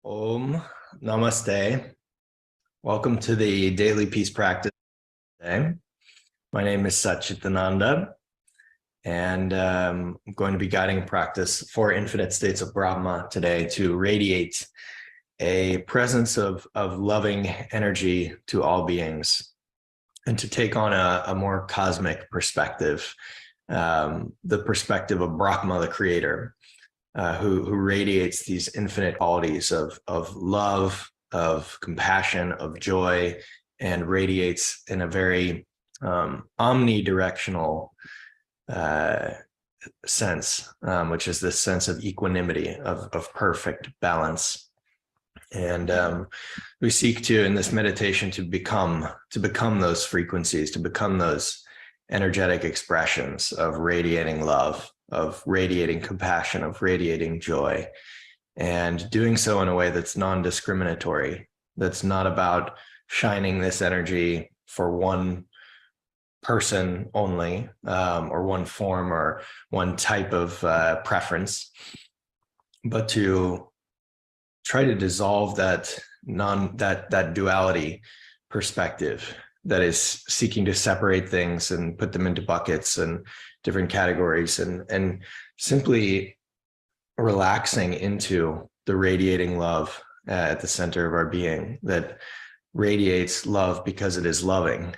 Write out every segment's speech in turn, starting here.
Om Namaste. Welcome to the daily peace practice today. My name is Satchitananda, and I'm going to be guiding a practice for infinite states of Brahma today to radiate a presence of loving energy to all beings and to take on a more cosmic perspective, the perspective of Brahma, the creator. Who radiates these infinite qualities of love, of compassion, of joy, and radiates in a very omnidirectional sense, which is this sense of equanimity, of perfect balance. And we seek to, in this meditation, to become those frequencies, to become those energetic expressions of radiating love, of radiating compassion, of radiating joy, and doing so in a way that's non-discriminatory, that's not about shining this energy for one person only, or one form or one type of preference, but to try to dissolve that duality perspective that is seeking to separate things and put them into buckets and different categories, and simply relaxing into the radiating love at the center of our being that radiates love because it is loving,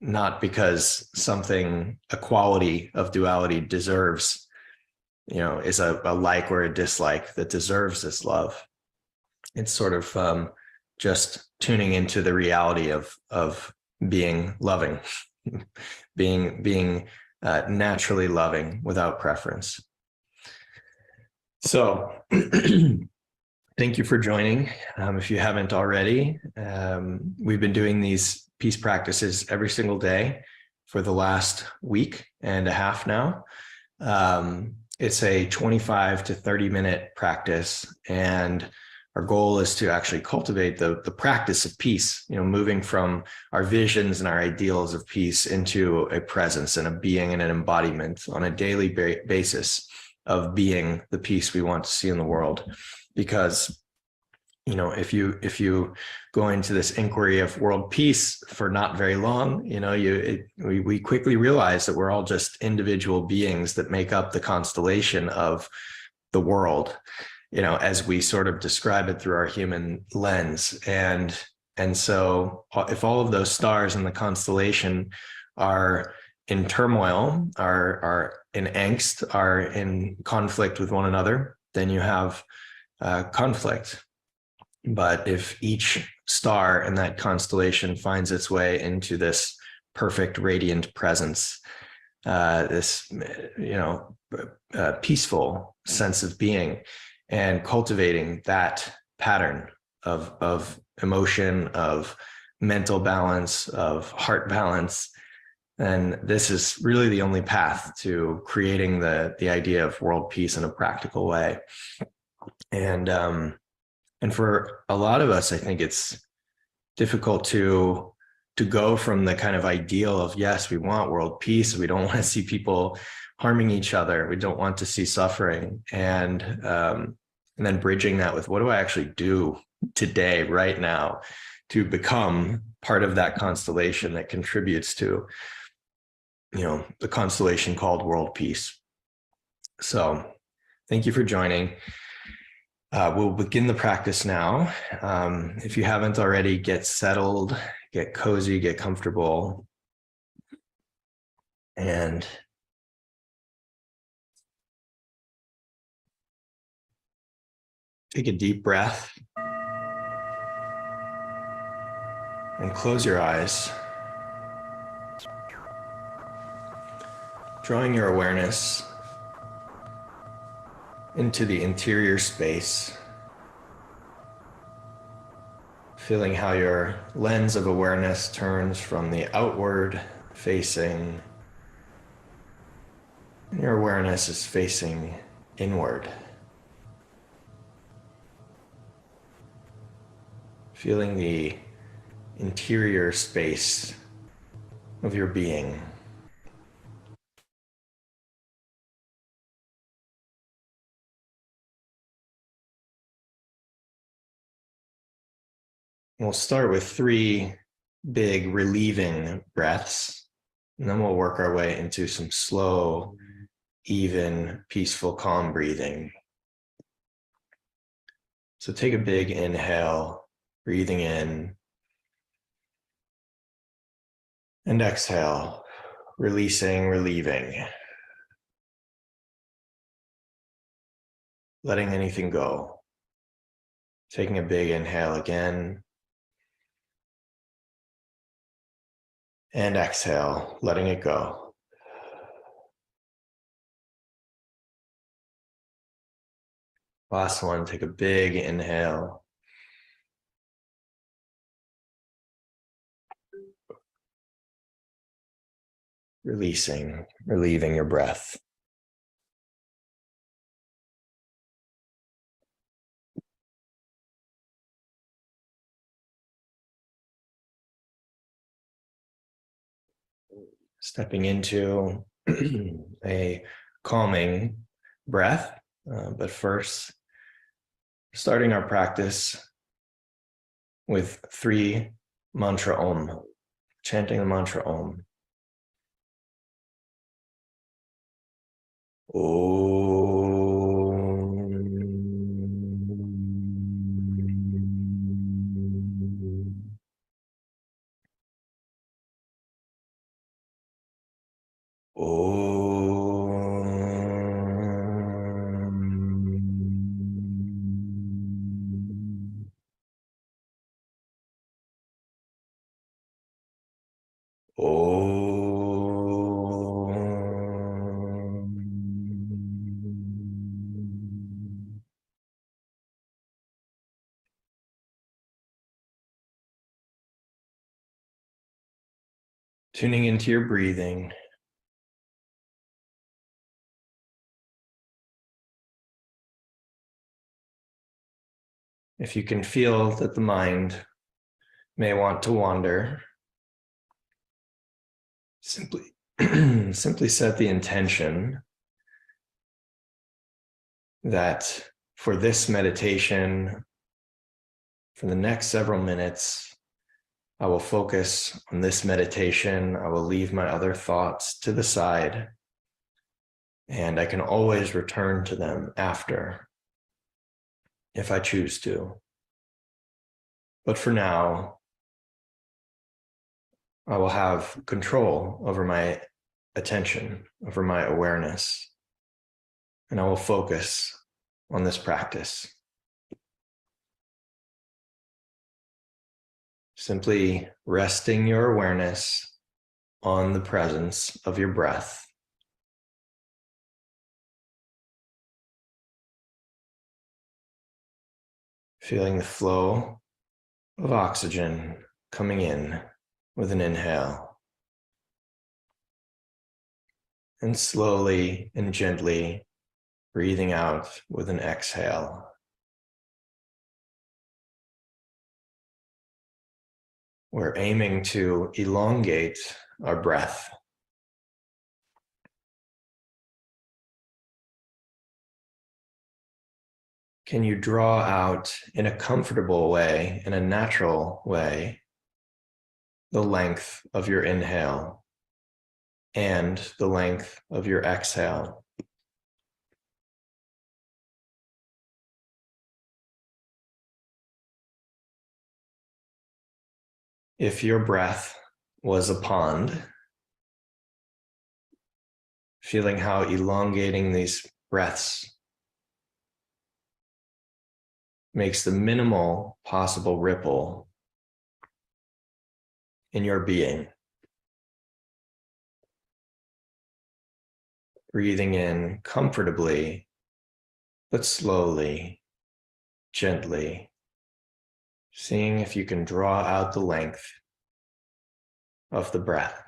not because something, a quality of duality deserves, is a like or a dislike that deserves this love. It's sort of just tuning into the reality of being loving, being naturally loving without preference. So thank you for joining. If you haven't already, we've been doing these peace practices every single day for the last week and a half now. It's a 25 to 30-minute practice, and our goal is to actually cultivate the practice of peace, moving from our visions and our ideals of peace into a presence and a being and an embodiment on a daily basis of being the peace we want to see in the world. Because, if you go into this inquiry of world peace for not very long, we quickly realize that we're all just individual beings that make up the constellation of the world, as we sort of describe it through our human lens. And so if all of those stars in the constellation are in turmoil, are in angst, are in conflict with one another, then you have conflict. But if each star in that constellation finds its way into this perfect radiant presence, this peaceful sense of being, and cultivating that pattern of emotion, of mental balance, of heart balance, and this is really the only path to creating the idea of world peace in a practical way. And for a lot of us, I think it's difficult to go from the kind of ideal of, yes, we want world peace, we don't want to see people harming each other, we don't want to see suffering, and then bridging that with, what do I actually do today, right now, to become part of that constellation that contributes to, the constellation called world peace. So thank you for joining. We'll begin the practice now. If you haven't already, get settled, get cozy, get comfortable, and take a deep breath and close your eyes, drawing your awareness into the interior space, feeling how your lens of awareness turns from the outward facing, and your awareness is facing inward. Feeling the interior space of your being. We'll start with 3 big relieving breaths, and then we'll work our way into some slow, even, peaceful, calm breathing. So take a big inhale, breathing in, and exhale, releasing, relieving, letting anything go. Taking a big inhale again, and exhale, letting it go. Last one, take a big inhale. Releasing, relieving your breath. Stepping into a calming breath, but first, starting our practice with 3 mantra Om, chanting the mantra Om. Tuning into your breathing. If you can feel that the mind may want to wander, simply set the intention that for this meditation, for the next several minutes, I will focus on this meditation. I will leave my other thoughts to the side, and I can always return to them after, if I choose to. But for now, I will have control over my attention, over my awareness, and I will focus on this practice. Simply resting your awareness on the presence of your breath. Feeling the flow of oxygen coming in with an inhale, and slowly and gently breathing out with an exhale. We're aiming to elongate our breath. Can you draw out in a comfortable way, in a natural way, the length of your inhale and the length of your exhale? If your breath was a pond, feeling how elongating these breaths makes the minimal possible ripple in your being. Breathing in comfortably, but slowly, gently, seeing if you can draw out the length of the breath.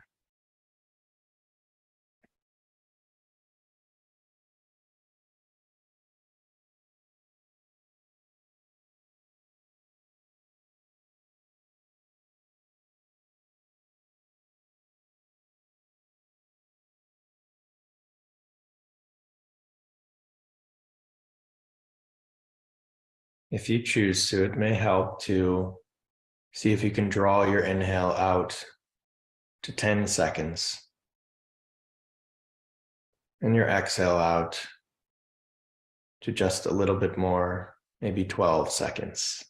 If you choose to, it may help to See if you can draw your inhale out to 10 seconds and your exhale out to just a little bit more, maybe 12 seconds.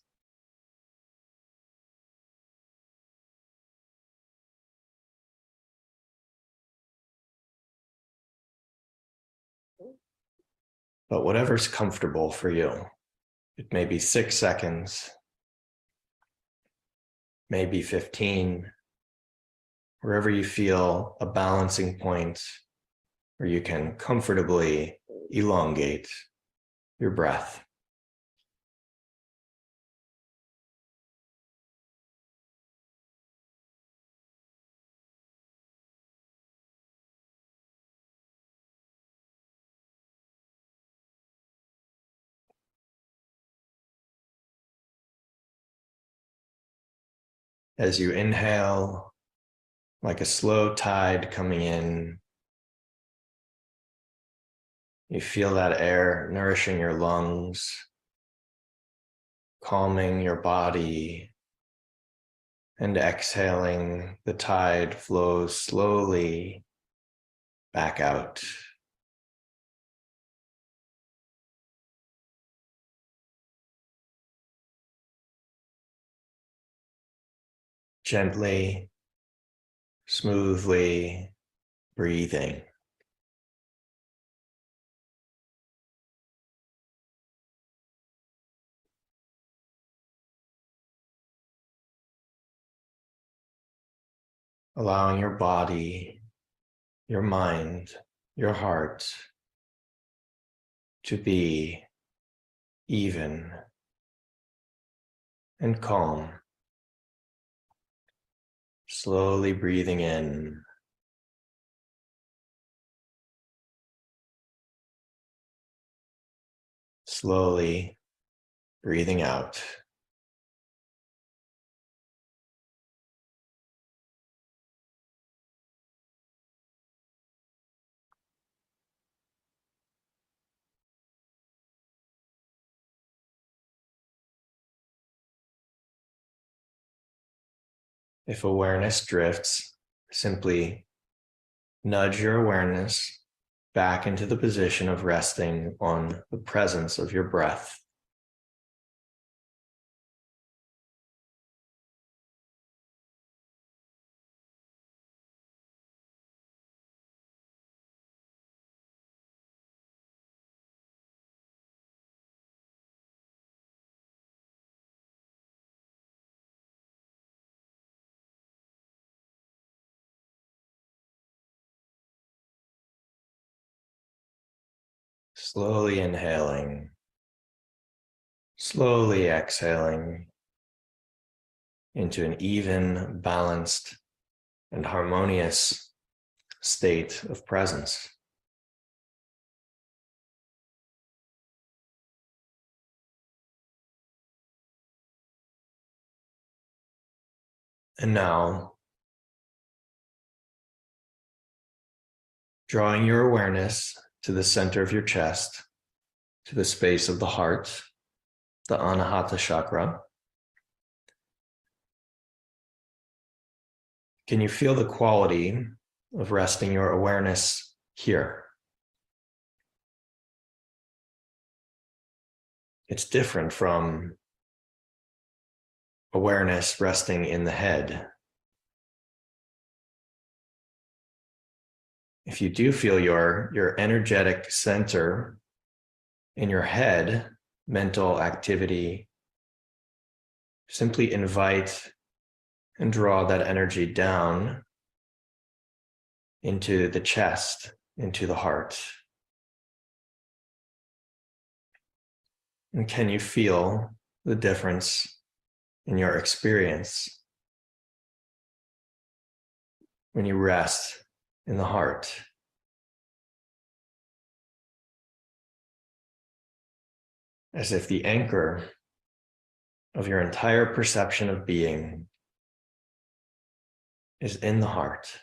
But whatever's comfortable for you, it may be 6 seconds, maybe 15, wherever you feel a balancing point where you can comfortably elongate your breath. As you inhale, like a slow tide coming in, you feel that air nourishing your lungs, calming your body, and exhaling, the tide flows slowly back out. Gently, smoothly breathing. Allowing your body, your mind, your heart to be even and calm. Slowly breathing in, slowly breathing out. If awareness drifts, simply nudge your awareness back into the position of resting on the presence of your breath. Slowly inhaling, slowly exhaling into an even, balanced, and harmonious state of presence. And now, drawing your awareness to the center of your chest, to the space of the heart, the Anahata chakra. Can you feel the quality of resting your awareness here? It's different from awareness resting in the head. If you do feel your energetic center in your head, mental activity, simply invite and draw that energy down into the chest, into the heart. And can you feel the difference in your experience when you rest in the heart? As if the anchor of your entire perception of being is in the heart.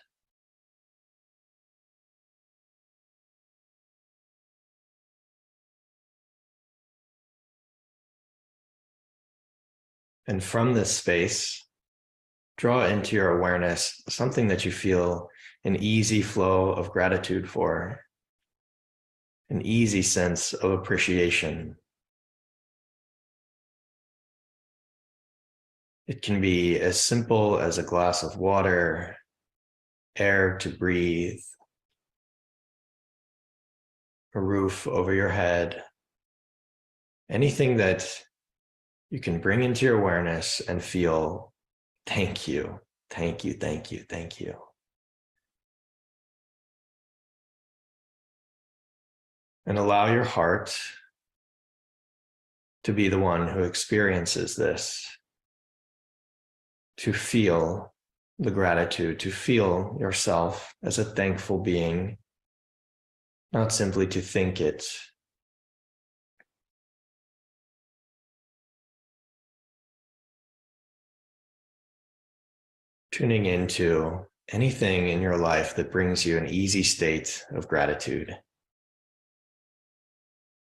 And from this space, draw into your awareness something that you feel an easy flow of gratitude for, an easy sense of appreciation. It can be as simple as a glass of water, air to breathe, a roof over your head, anything that you can bring into your awareness and feel, thank you, thank you, thank you, thank you. And allow your heart to be the one who experiences this, to feel the gratitude, to feel yourself as a thankful being, not simply to think it. Tuning into anything in your life that brings you an easy state of gratitude.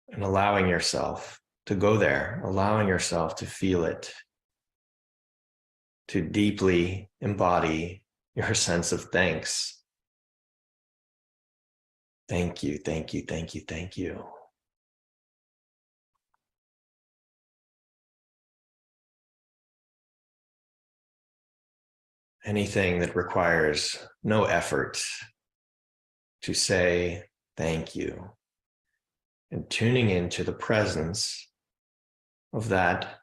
And allowing yourself to go there, allowing yourself to feel it, to deeply embody your sense of thanks. Thank you, thank you, thank you, thank you. Anything that requires no effort to say thank you, and tuning into the presence of that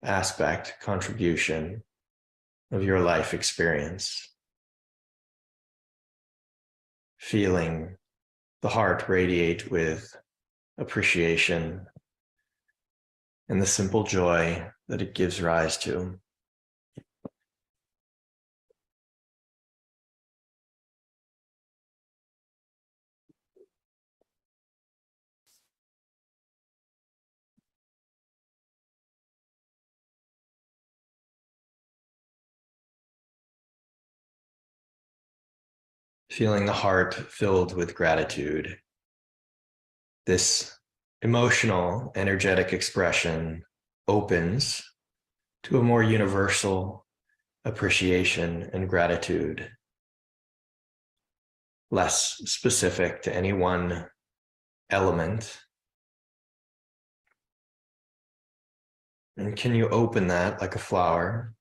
aspect, contribution of your life experience. Feeling the heart radiate with appreciation and the simple joy that it gives rise to. Feeling the heart filled with gratitude. This emotional, energetic expression opens to a more universal appreciation and gratitude, less specific to any one element. And can you open that like a flower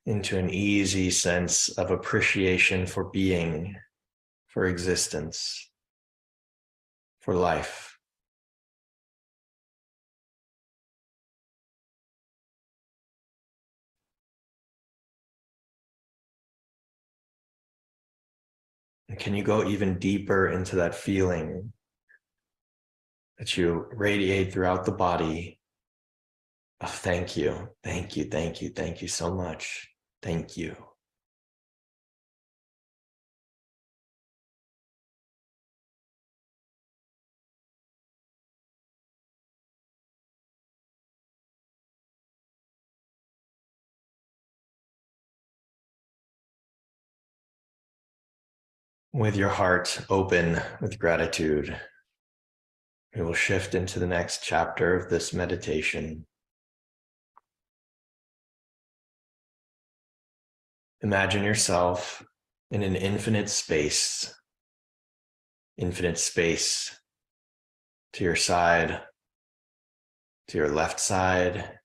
into an easy sense of appreciation for being, for existence, for life? And can you go even deeper into that feeling that you radiate throughout the body of thank you, thank you, thank you, thank you so much, thank you. With your heart open with gratitude, we will shift into the next chapter of this meditation. Imagine yourself in an infinite space to your side, to your left side,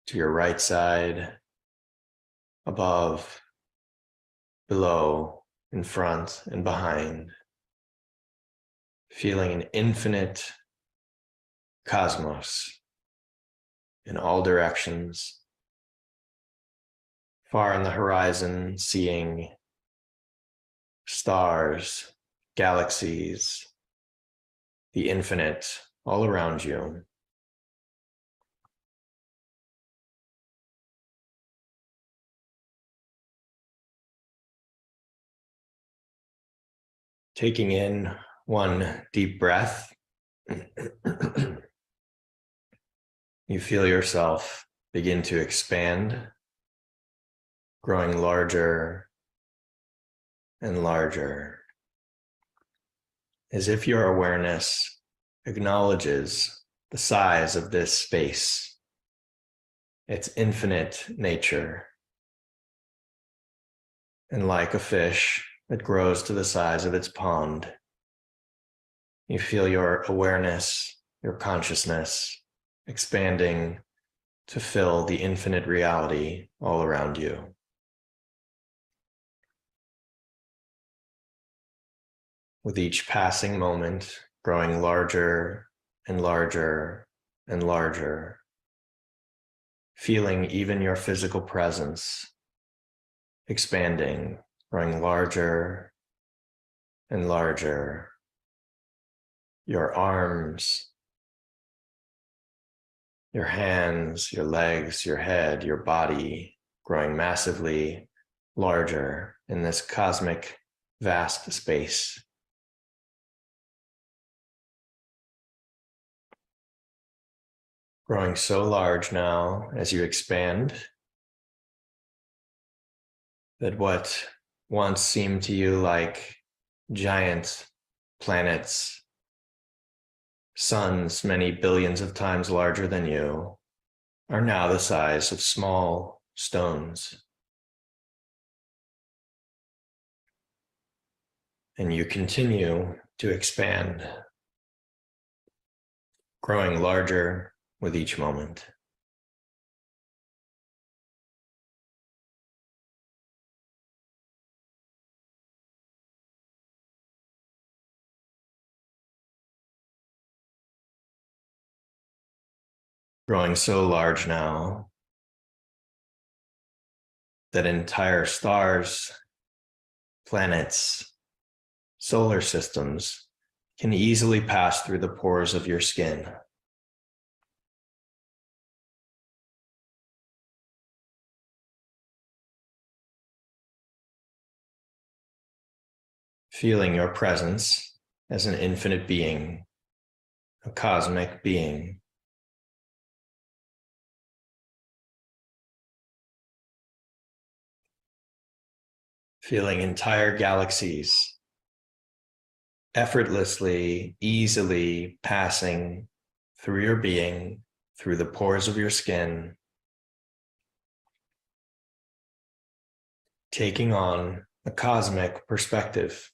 to your right side, above, below, in front, and behind. Feeling an infinite cosmos in all directions. Far on the horizon, seeing stars, galaxies, the infinite all around you. Taking in one deep breath, you feel yourself begin to expand, growing larger and larger, as if your awareness acknowledges the size of this space, its infinite nature. And like a fish that grows to the size of its pond, you feel your awareness, your consciousness expanding to fill the infinite reality all around you. With each passing moment, growing larger and larger and larger, feeling even your physical presence expanding, growing larger and larger. Your arms, your hands, your legs, your head, your body growing massively larger in this cosmic vast space. Growing so large now as you expand that what once seemed to you like giant planets, suns many billions of times larger than you, are now the size of small stones. And you continue to expand, growing larger with each moment. Growing so large now that entire stars, planets, solar systems can easily pass through the pores of your skin. Feeling your presence as an infinite being, a cosmic being. Feeling entire galaxies effortlessly, easily passing through your being, through the pores of your skin, taking on a cosmic perspective.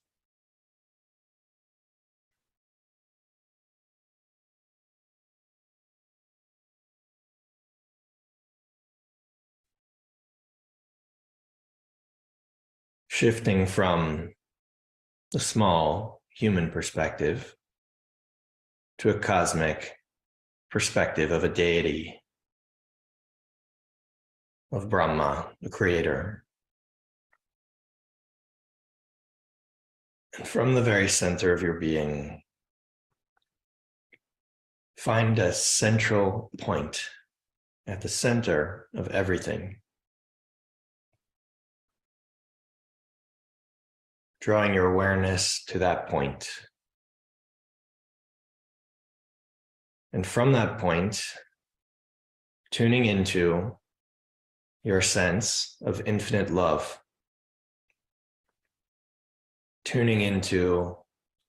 Shifting from the small human perspective to a cosmic perspective of a deity, of Brahma, the creator. And from the very center of your being, find a central point at the center of everything. Drawing your awareness to that point. And from that point, tuning into your sense of infinite love. Tuning into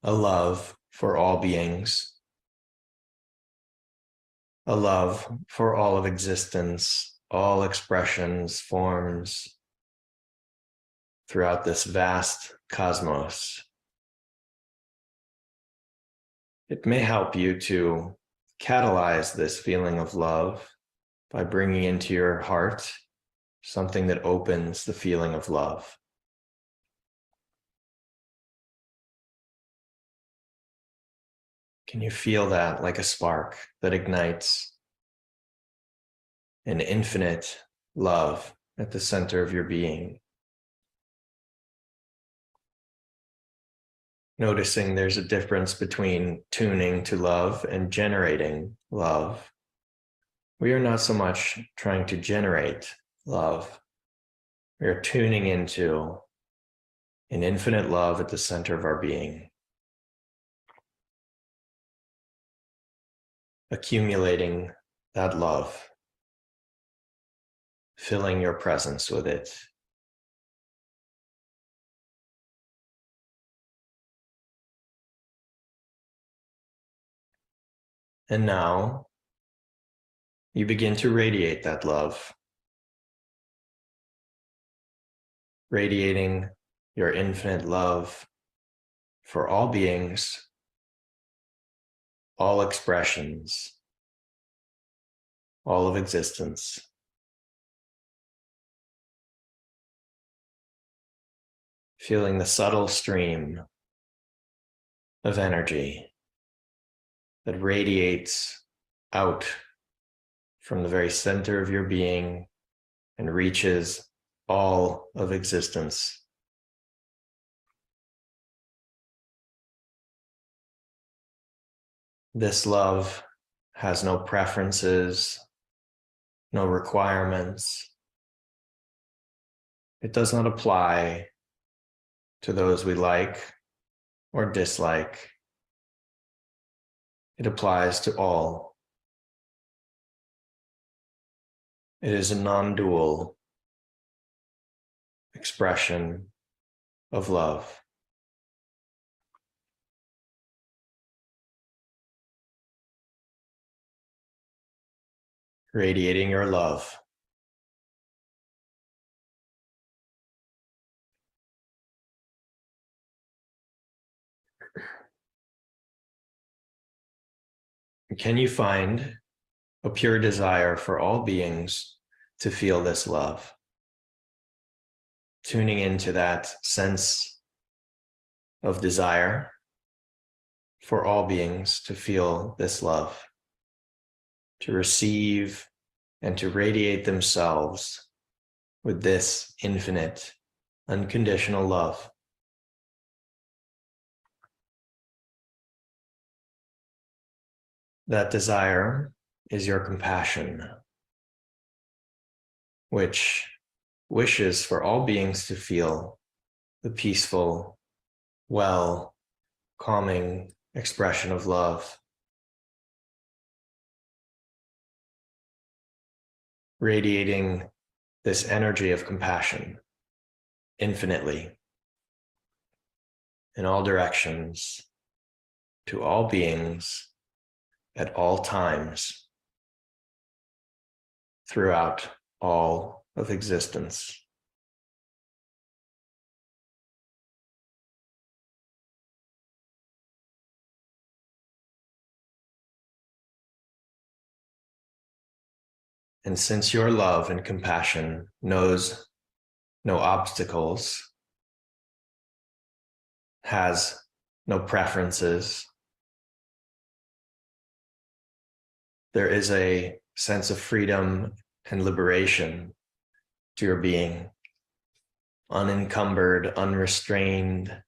a love for all beings, a love for all of existence, all expressions, forms throughout this vast cosmos. It may help you to catalyze this feeling of love by bringing into your heart something that opens the feeling of love. Can you feel that like a spark that ignites an infinite love at the center of your being? Noticing there's a difference between tuning to love and generating love. We are not so much trying to generate love. We are tuning into an infinite love at the center of our being. Accumulating that love, filling your presence with it. And now, you begin to radiate that love, radiating your infinite love for all beings, all expressions, all of existence. Feeling the subtle stream of energy that radiates out from the very center of your being and reaches all of existence. This love has no preferences, no requirements. It does not apply to those we like or dislike. It applies to all. It is a non-dual expression of love. Radiating your love. Can you find a pure desire for all beings to feel this love? Tuning into that sense of desire for all beings to feel this love, to receive and to radiate themselves with this infinite, unconditional love. That desire is your compassion, which wishes for all beings to feel the peaceful, well, calming expression of love. Radiating this energy of compassion infinitely in all directions to all beings at all times throughout all of existence. And since your love and compassion knows no obstacles, has no preferences, there is a sense of freedom and liberation to your being, unencumbered, unrestrained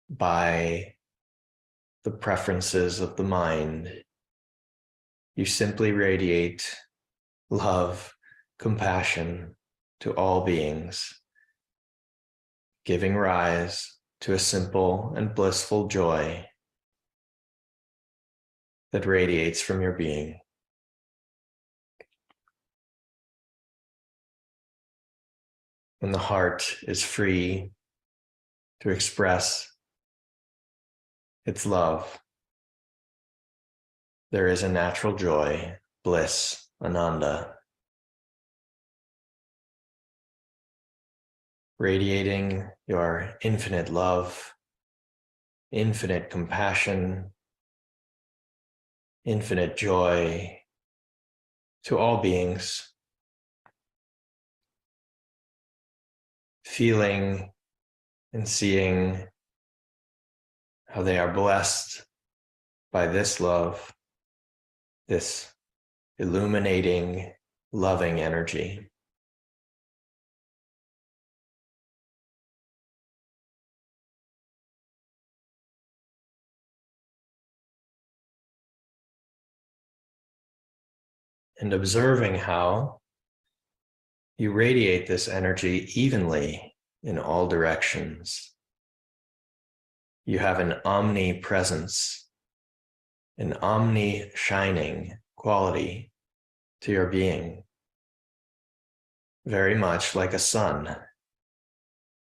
by the preferences of the mind. You simply radiate love, compassion to all beings, giving rise to a simple and blissful joy that radiates from your being. When the heart is free to express its love, there is a natural joy, bliss, ananda, radiating your infinite love, infinite compassion, infinite joy to all beings, feeling and seeing how they are blessed by this love, this illuminating, loving energy. And observing how you radiate this energy evenly in all directions. You have an omnipresence, an omni-shining quality to your being, very much like a sun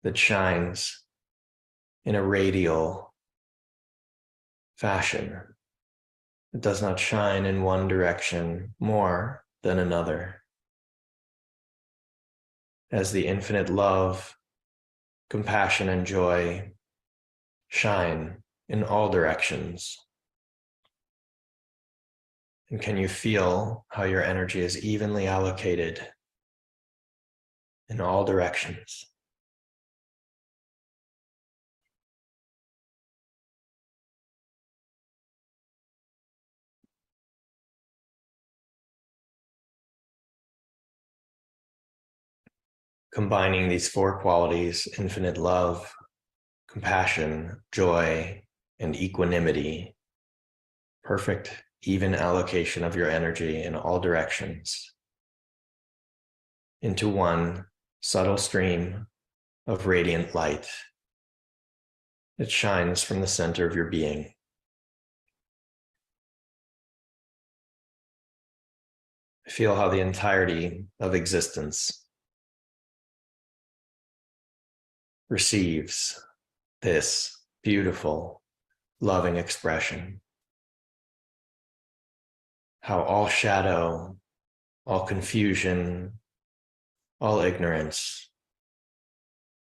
that shines in a radial fashion, It does not shine in one direction more than another. As the infinite love, compassion, and joy shine in all directions. And can you feel how your energy is evenly allocated in all directions? Combining these four qualities, infinite love, compassion, joy, and equanimity, perfect, even allocation of your energy in all directions, into one subtle stream of radiant light. It shines from the center of your being. Feel how the entirety of existence receives this beautiful, loving expression. How all shadow, all confusion, all ignorance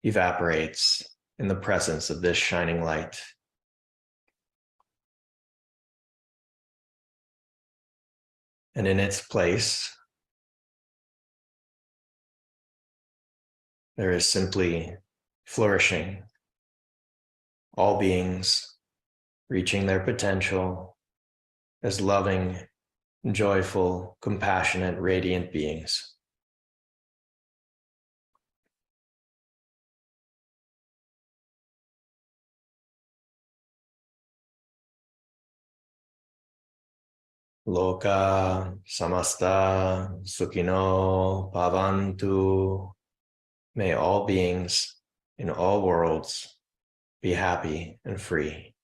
evaporates in the presence of this shining light. And in its place, there is simply flourishing, all beings reaching their potential as loving, joyful, compassionate, radiant beings. Loka samasta sukhino bhavantu. May all beings in all worlds be happy and free.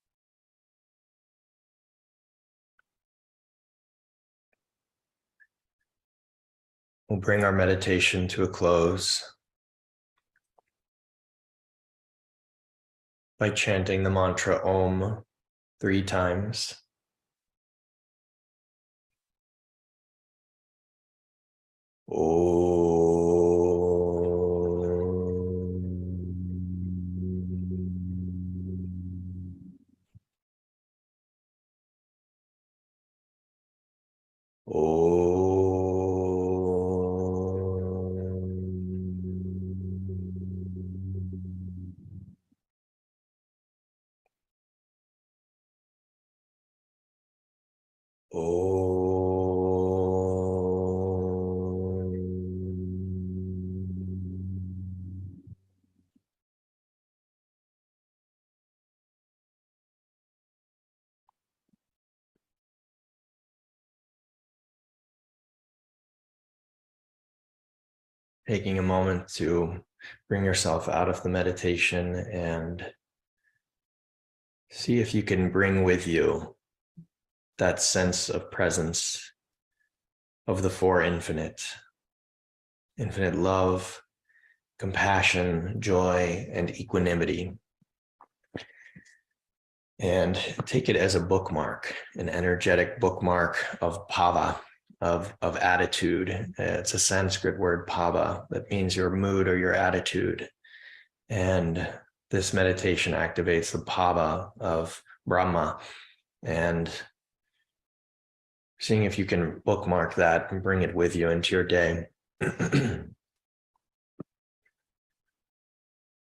We'll bring our meditation to a close by chanting the mantra Om 3 times. Om. Taking a moment to bring yourself out of the meditation and see if you can bring with you that sense of presence of the four infinite love, compassion, joy, and equanimity. And take it as a bookmark, an energetic bookmark of bhava, of attitude. It's a Sanskrit word, bhava, that means your mood or your attitude. And this meditation activates the bhava of Brahma. And seeing if you can bookmark that and bring it with you into your day.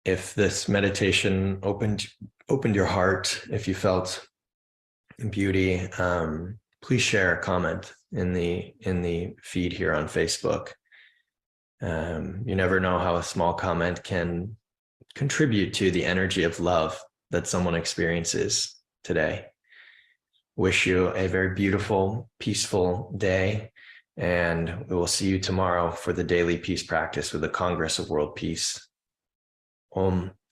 If this meditation opened your heart, if you felt beauty, please share a comment in the feed here on Facebook. You never know how a small comment can contribute to the energy of love that someone experiences today. Wish you a very beautiful, peaceful day, and we will see you tomorrow for the daily peace practice with the Congress of World Peace. Om